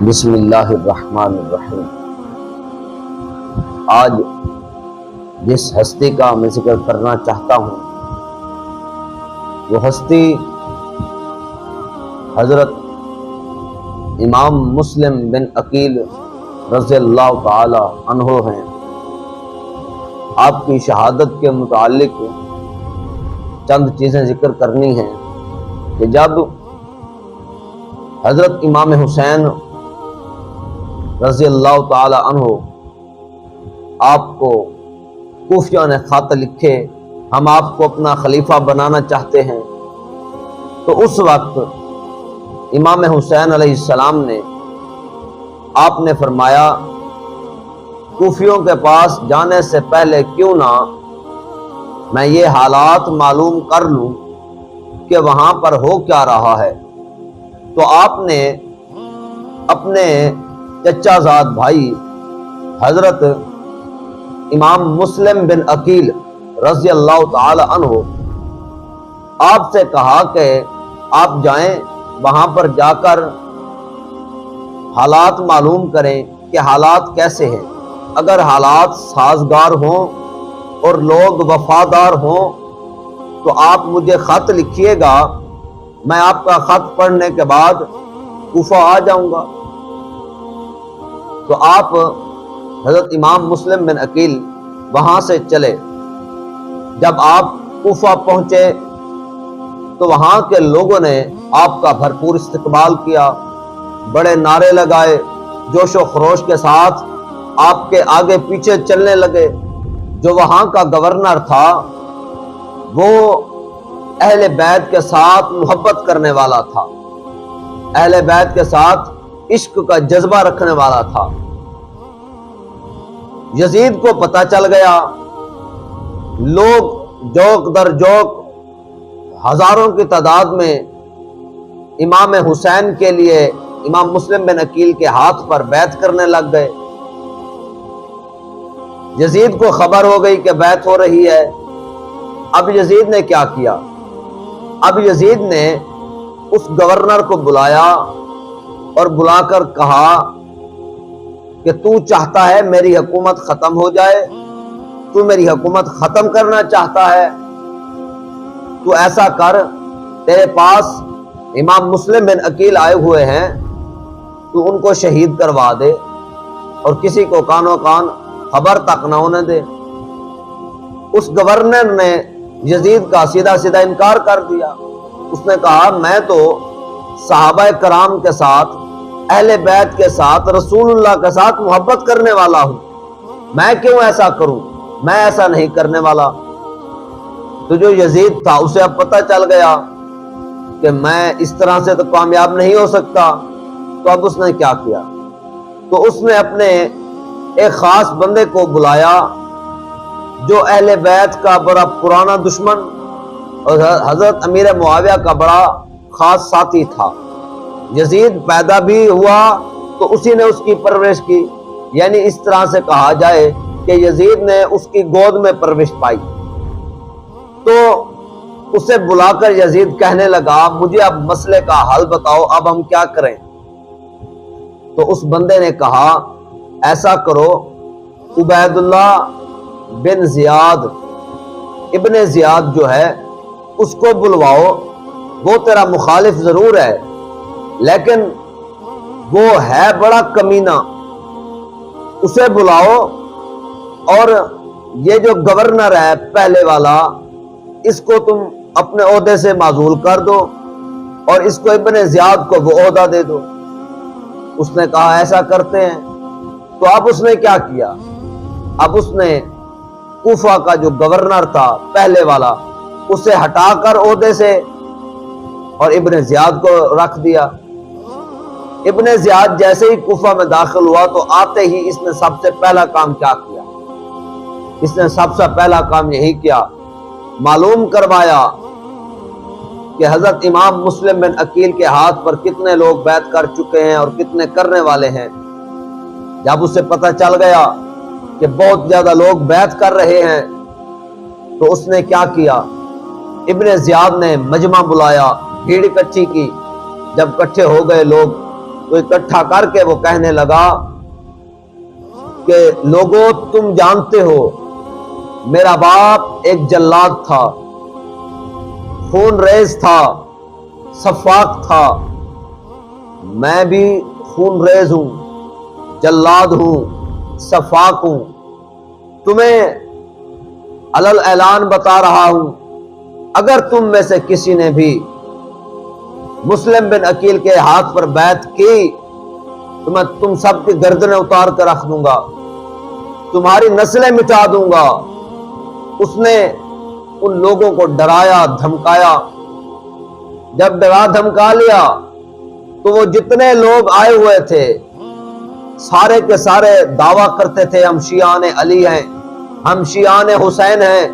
بسم اللہ الرحمن الرحیم۔ آج جس ہستی کا میں ذکر کرنا چاہتا ہوں وہ ہستی حضرت امام مسلم بن عقیل رضی اللہ تعالی عنہ ہیں۔ آپ کی شہادت کے متعلق چند چیزیں ذکر کرنی ہیں کہ جب حضرت امام حسین رضی اللہ تعالی عنہ آپ کو کوفیوں نے خط لکھے، ہم آپ کو اپنا خلیفہ بنانا چاہتے ہیں، تو اس وقت امام حسین علیہ السلام نے آپ نے فرمایا کوفیوں کے پاس جانے سے پہلے کیوں نہ میں یہ حالات معلوم کر لوں کہ وہاں پر ہو کیا رہا ہے۔ تو آپ نے اپنے چچا زاد بھائی حضرت امام مسلم بن عقیل رضی اللہ تعالی عنہ آپ سے کہا کہ آپ جائیں، وہاں پر جا کر حالات معلوم کریں کہ حالات کیسے ہیں۔ اگر حالات سازگار ہوں اور لوگ وفادار ہوں تو آپ مجھے خط لکھیے گا، میں آپ کا خط پڑھنے کے بعد کوفہ آ جاؤں گا۔ تو آپ حضرت امام مسلم بن عقیل وہاں سے چلے۔ جب آپ کوفہ پہنچے تو وہاں کے لوگوں نے آپ کا بھرپور استقبال کیا، بڑے نعرے لگائے، جوش و خروش کے ساتھ آپ کے آگے پیچھے چلنے لگے۔ جو وہاں کا گورنر تھا وہ اہل بیت کے ساتھ محبت کرنے والا تھا، اہل بیت کے ساتھ عشق کا جذبہ رکھنے والا تھا۔ یزید کو پتہ چل گیا، لوگ جوک در جوک ہزاروں کی تعداد میں امام حسین کے لیے امام مسلم بن عقیل کے ہاتھ پر بیعت کرنے لگ گئے۔ یزید کو خبر ہو گئی کہ بیعت ہو رہی ہے۔ اب یزید نے کیا کیا؟ اب یزید نے اس گورنر کو بلایا اور بلا کر کہا کہ تو چاہتا ہے میری حکومت ختم ہو جائے، تو میری حکومت ختم کرنا چاہتا ہے، تو ایسا کر، تیرے پاس امام مسلم بن عقیل آئے ہوئے ہیں، تو ان کو شہید کروا دے اور کسی کو کانوں کان خبر تک نہ ہونے دے۔ اس گورنر نے یزید کا سیدھا سیدھا انکار کر دیا۔ اس نے کہا میں تو صحابہ کرام کے ساتھ، اہل بیت کے ساتھ، رسول اللہ کے ساتھ محبت کرنے والا ہوں، میں کیوں ایسا کروں؟ میں ایسا نہیں کرنے والا۔ تو جو یزید تھا اسے اب پتہ چل گیا کہ میں اس طرح سے تو کامیاب نہیں ہو سکتا۔ تو اب اس نے کیا کیا؟ تو اس نے اپنے ایک خاص بندے کو بلایا جو اہل بیت کا بڑا پرانا دشمن اور حضرت امیر معاویہ کا بڑا خاص ساتھی تھا۔ یزید پیدا بھی ہوا تو اسی نے اس کی پرورش کی، یعنی اس طرح سے کہا جائے کہ یزید نے اس کی گود میں پرورش پائی۔ تو اسے بلا کر یزید کہنے لگا مجھے اب مسئلے کا حل بتاؤ، اب ہم کیا کریں؟ تو اس بندے نے کہا ایسا کرو، عبید اللہ بن زیاد ابن زیاد جو ہے اس کو بلواؤ، وہ تیرا مخالف ضرور ہے لیکن وہ ہے بڑا کمینہ، اسے بلاؤ، اور یہ جو گورنر ہے پہلے والا اس کو تم اپنے عہدے سے معزول کر دو اور اس کو ابن زیاد کو وہ عہدہ دے دو۔ اس نے کہا ایسا کرتے ہیں۔ تو اب اس نے کیا کیا؟ اب اس نے کوفہ کا جو گورنر تھا پہلے والا اسے ہٹا کر عہدے سے اور ابن زیاد کو رکھ دیا۔ ابن زیاد جیسے ہی کوفہ میں داخل ہوا تو آتے ہی اس نے سب سے پہلا کام کیا کیا؟ اس نے سب سے پہلا کام یہی کیا، معلوم کروایا کہ حضرت امام مسلم بن عقیل کے ہاتھ پر کتنے لوگ بیعت کر چکے ہیں اور کتنے کرنے والے ہیں۔ جب اسے پتہ چل گیا کہ بہت زیادہ لوگ بیعت کر رہے ہیں تو اس نے کیا کیا؟ ابن زیاد نے مجمع بلایا، بھیڑ اکٹھی کی۔ جب اکٹھے ہو گئے لوگ تو تو اکٹھا کر کے وہ کہنے لگا کہ لوگوں تم جانتے ہو میرا باپ ایک جلاد تھا، خون ریز تھا، سفاک تھا، میں بھی خون ریز ہوں، جلاد ہوں، سفاک ہوں، تمہیں علل اعلان بتا رہا ہوں اگر تم میں سے کسی نے بھی مسلم بن عقیل کے ہاتھ پر بیعت کی تو میں تم سب کی گردنیں اتار کر رکھ دوں گا، تمہاری نسلیں مٹا دوں گا۔ اس نے ان لوگوں کو ڈرایا دھمکایا، جب ڈرا دھمکا لیا تو وہ جتنے لوگ آئے ہوئے تھے سارے کے سارے دعویٰ کرتے تھے ہم شیعان علی ہیں، ہم شیعان حسین ہیں،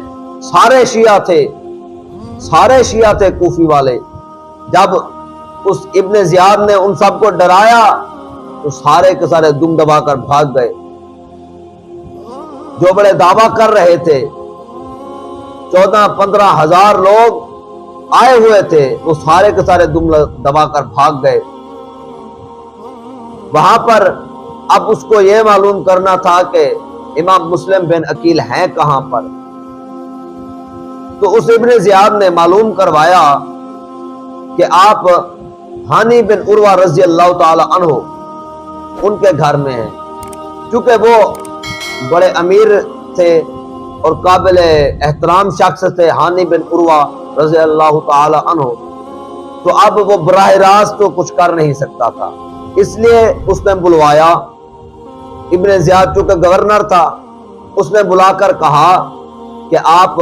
سارے شیعہ تھے کوفی والے۔ جب اس ابن زیاد نے ان سب کو ڈرایا تو سارے کے سارے دم دبا کر بھاگ گئے۔ جو بڑے دعویٰ کر رہے تھے 14-15 ہزار لوگ آئے ہوئے تھے، وہ سارے کے سارے دم دبا کر بھاگ گئے۔ وہاں پر اب اس کو یہ معلوم کرنا تھا کہ امام مسلم بن عقیل ہیں کہاں پر، تو اس ابن زیاد نے معلوم کروایا کہ آپ ہانی بن عروہ رضی اللہ تعالی عنہ ان کے گھر میں ہیں۔ چونکہ وہ بڑے امیر تھے اور قابل احترام شخص تھے ہانی بن عروہ رضی اللہ تعالی عنہ، تو اب وہ براہ راست تو کچھ کر نہیں سکتا تھا، اس لیے اس نے بلوایا۔ ابن زیاد چونکہ گورنر تھا، اس نے بلا کر کہا کہ آپ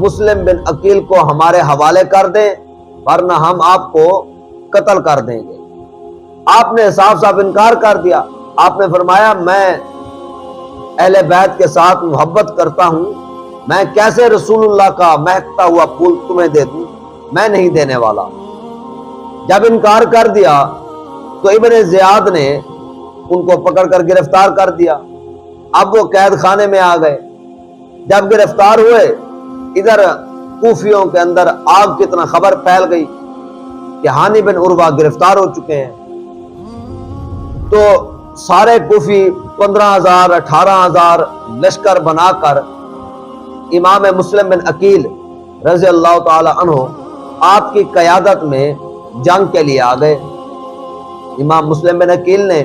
مسلم بن عقیل کو ہمارے حوالے کر دیں ورنہ ہم آپ کو قتل کر دیں گے۔ آپ نے صاف صاف انکار کر دیا۔ آپ نے فرمایا میں اہل بیت کے ساتھ محبت کرتا ہوں، میں کیسے رسول اللہ کا مہکتا ہوا پھول تمہیں دے دوں، میں نہیں دینے والا۔ جب انکار کر دیا تو ابن زیاد نے ان کو پکڑ کر گرفتار کر دیا۔ اب وہ قید خانے میں آ گئے۔ جب گرفتار ہوئے ادھر کوفیوں کے اندر آگ کی طرح خبر پھیل گئی کہ ہانی بن عروہ گرفتار ہو چکے ہیں، تو سارے کوفی 15,000 18,000 لشکر بنا کر امام مسلم بن عقیل رضی اللہ تعالی عنہ آپ کی قیادت میں جنگ کے لیے آ گئے۔ امام مسلم بن عقیل نے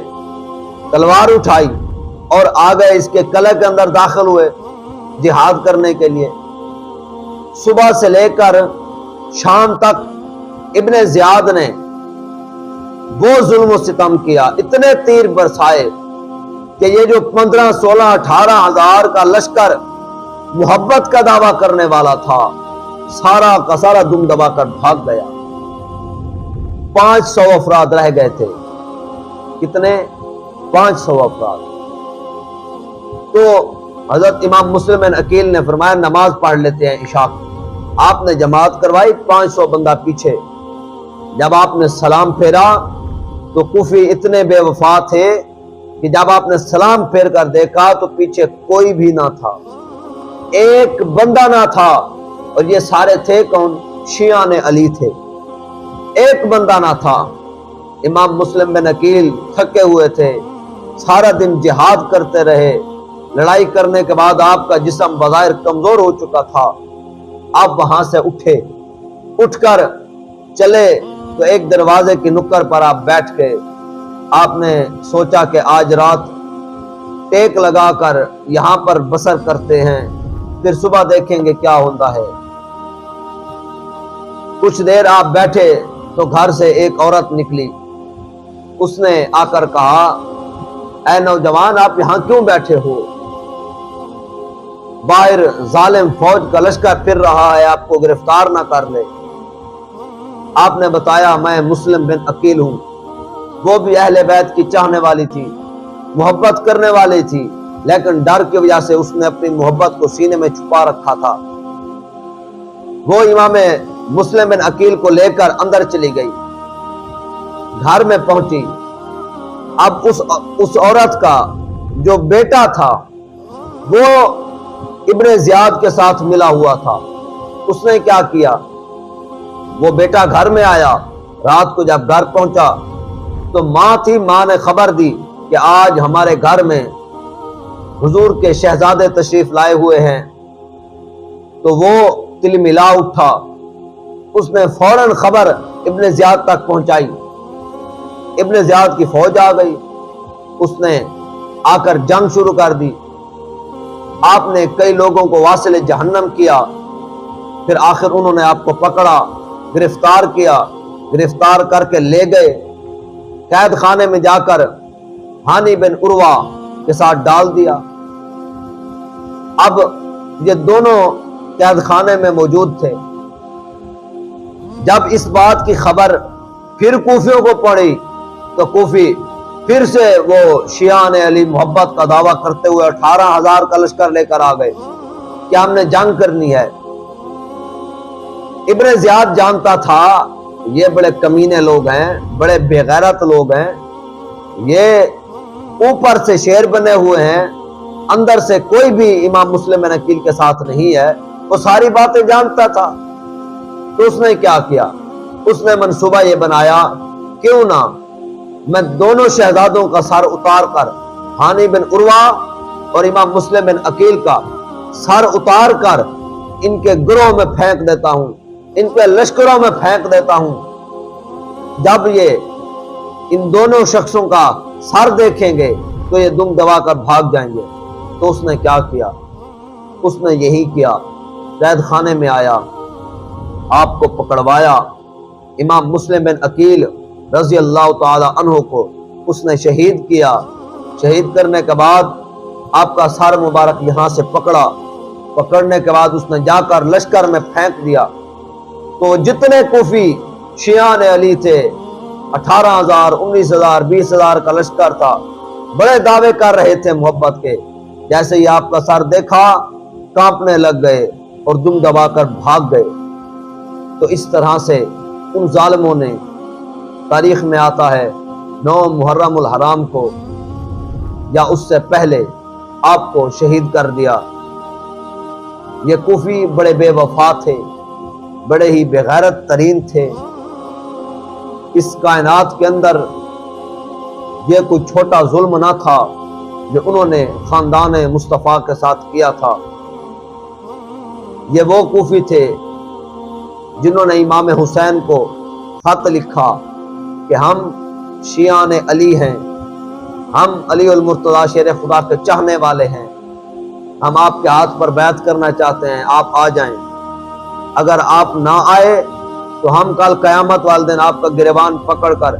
تلوار اٹھائی اور آ گئے، اس کے قلعے کے اندر داخل ہوئے جہاد کرنے کے لیے۔ صبح سے لے کر شام تک ابن زیاد نے وہ ظلم و ستم کیا، اتنے تیر برسائے کہ یہ جو 15 16 18 ہزار کا لشکر محبت کا دعویٰ کرنے والا تھا سارا کا سارا دم دبا کر بھاگ گیا۔ 500 افراد رہ گئے تھے۔ کتنے؟ 500 افراد۔ تو حضرت امام مسلم بن عقیل نے فرمایا نماز پڑھ لیتے ہیں عشاء کی۔ آپ نے جماعت کروائی، 500 بندہ پیچھے۔ جب آپ نے سلام پھیرا تو کوفی اتنے بے وفا تھے کہ جب آپ نے سلام پھیر کر دیکھا تو پیچھے کوئی بھی نہ تھا، ایک بندہ نہ تھا، اور یہ سارے تھے کون؟ شیعان علی تھے، ایک بندہ نہ تھا۔ امام مسلم بن عقیل تھکے ہوئے تھے، سارا دن جہاد کرتے رہے، لڑائی کرنے کے بعد آپ کا جسم بظاہر کمزور ہو چکا تھا۔ آپ وہاں سے اٹھ کر چلے تو ایک دروازے کی نکر پر آپ بیٹھ گئے۔ آپ نے سوچا کہ آج رات ٹیک لگا کر یہاں پر بسر کرتے ہیں، پھر صبح دیکھیں گے کیا ہوتا ہے۔ کچھ دیر آپ بیٹھے تو گھر سے ایک عورت نکلی، اس نے آ کر کہا اے نوجوان آپ یہاں کیوں بیٹھے ہو؟ باہر ظالم فوج کا لشکر پھر رہا ہے، آپ کو گرفتار نہ کر لے۔ آپ نے بتایا میں مسلم بن عقیل ہوں۔ وہ بھی اہل بیت کی چاہنے والی تھی، محبت کرنے والی تھی، لیکن ڈر کی وجہ سے اس نے اپنی محبت کو سینے میں چھپا رکھا تھا۔ وہ امام مسلم بن عقیل کو لے کر اندر چلی گئی، گھر میں پہنچی۔ اب اس عورت کا جو بیٹا تھا وہ ابن زیاد کے ساتھ ملا ہوا تھا۔ اس نے کیا کیا، وہ بیٹا گھر میں آیا، رات کو جب گھر پہنچا تو ماں تھی، ماں نے خبر دی کہ آج ہمارے گھر میں حضور کے شہزادے تشریف لائے ہوئے ہیں، تو وہ تل ملا اٹھا، اس نے فوراً خبر ابن زیاد تک پہنچائی۔ ابن زیاد کی فوج آ گئی، اس نے آ کر جنگ شروع کر دی۔ آپ نے کئی لوگوں کو واصل جہنم کیا، پھر آخر انہوں نے آپ کو پکڑا، گرفتار کیا، گرفتار کر کے لے گئے، قید خانے میں جا کر ہانی بن عروہ کے ساتھ ڈال دیا۔ اب یہ دونوں قید خانے میں موجود تھے۔ جب اس بات کی خبر پھر کوفیوں کو پڑی تو کوفی پھر سے وہ شیعان علی محبت کا دعویٰ کرتے ہوئے 18,000 کا لشکر لے کر آ گئے کہ ہم نے جنگ کرنی ہے۔ ابن زیاد جانتا تھا یہ بڑے کمینے لوگ ہیں، بڑے بے غیرت لوگ ہیں، یہ اوپر سے شیر بنے ہوئے ہیں، اندر سے کوئی بھی امام مسلم بن عقیل کے ساتھ نہیں ہے، وہ ساری باتیں جانتا تھا۔ تو اس نے کیا کیا؟ اس نے منصوبہ یہ بنایا، کیوں نہ میں دونوں شہزادوں کا سر اتار کر، ہانی بن عروہ اور امام مسلم بن عقیل کا سر اتار کر ان کے گروہ میں پھینک دیتا ہوں، ان کے لشکروں میں پھینک دیتا ہوں۔ جب یہ ان دونوں شخصوں کا سر دیکھیں گے تو یہ دم دبا کر بھاگ جائیں گے۔ تو اس نے کیا کیا؟ اس نے یہی کیا، قید خانے میں آیا، آپ کو پکڑوایا، امام مسلم بن عقیل رضی اللہ تعالی عنہ کو اس نے شہید کیا۔ شہید کرنے کے بعد آپ کا سر مبارک یہاں سے پکڑا، پکڑنے کے بعد اس نے جا کر لشکر میں پھینک دیا۔ تو جتنے کوفی شیعان علی تھے، 18,000 19,000 20,000 کا لشکر تھا، بڑے دعوے کر رہے تھے محبت کے، جیسے ہی آپ کا سر دیکھا کانپنے لگ گئے اور دم دبا کر بھاگ گئے۔ تو اس طرح سے ان ظالموں نے، تاریخ میں آتا ہے 9 محرم الحرام کو یا اس سے پہلے آپ کو شہید کر دیا۔ یہ کوفی بڑے بے وفا تھے، بڑے ہی بے غیرت ترین تھے۔ اس کائنات کے اندر یہ کوئی چھوٹا ظلم نہ تھا جو انہوں نے خاندان مصطفیٰ کے ساتھ کیا تھا۔ یہ وہ کوفی تھے جنہوں نے امام حسین کو خط لکھا کہ ہم شیعان علی ہیں، ہم علی المرتضیٰ شیر خدا کے چاہنے والے ہیں، ہم آپ کے ہاتھ پر بیعت کرنا چاہتے ہیں، آپ آ جائیں۔ اگر آپ نہ آئے تو ہم کل قیامت والے دن آپ کا گریبان پکڑ کر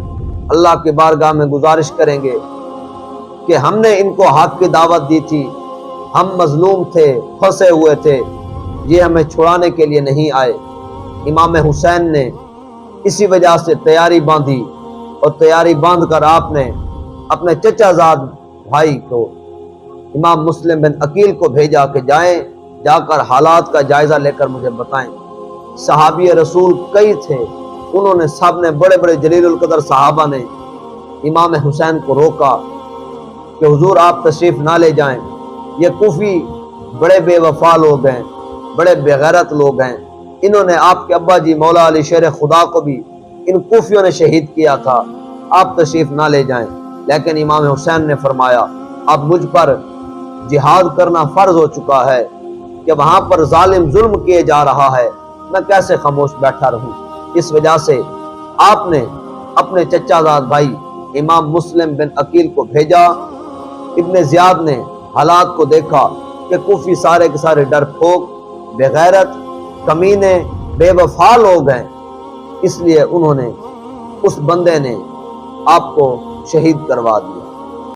اللہ کی بارگاہ میں گزارش کریں گے کہ ہم نے ان کو حق کی دعوت دی تھی، ہم مظلوم تھے، پھنسے ہوئے تھے، یہ ہمیں چھڑانے کے لیے نہیں آئے۔ امام حسین نے اسی وجہ سے تیاری باندھی، اور تیاری باندھ کر آپ نے اپنے چچا زاد بھائی کو امام مسلم بن عقیل کو بھیجا کہ جائیں، جا کر حالات کا جائزہ لے کر مجھے بتائیں۔ صحابی رسول کئی تھے، انہوں نے سب نے، بڑے بڑے جلیل القدر صحابہ نے امام حسین کو روکا کہ حضور آپ تشریف نہ لے جائیں، یہ کوفی بڑے بے وفا لوگ ہیں، بڑے بے غیرت لوگ ہیں، انہوں نے آپ کے ابا جی مولا علی شیر خدا کو بھی ان کوفیوں نے شہید کیا تھا، آپ تشریف نہ لے جائیں۔ لیکن امام حسین نے فرمایا اب مجھ پر جہاد کرنا فرض ہو چکا ہے کہ وہاں پر ظالم ظلم کیے جا رہا ہے، میں کیسے خاموش بیٹھا رہوں۔ اس وجہ سے آپ نے اپنے چچا زاد بھائی امام مسلم بن عقیل کو بھیجا۔ ابن زیاد نے حالات کو دیکھا کہ کوفی سارے کے سارے ڈرپھوک، بے غیرت، کمینے، بے وفا لوگ ہیں، اس لیے انہوں نے، اس بندے نے آپ کو شہید کروا دیا۔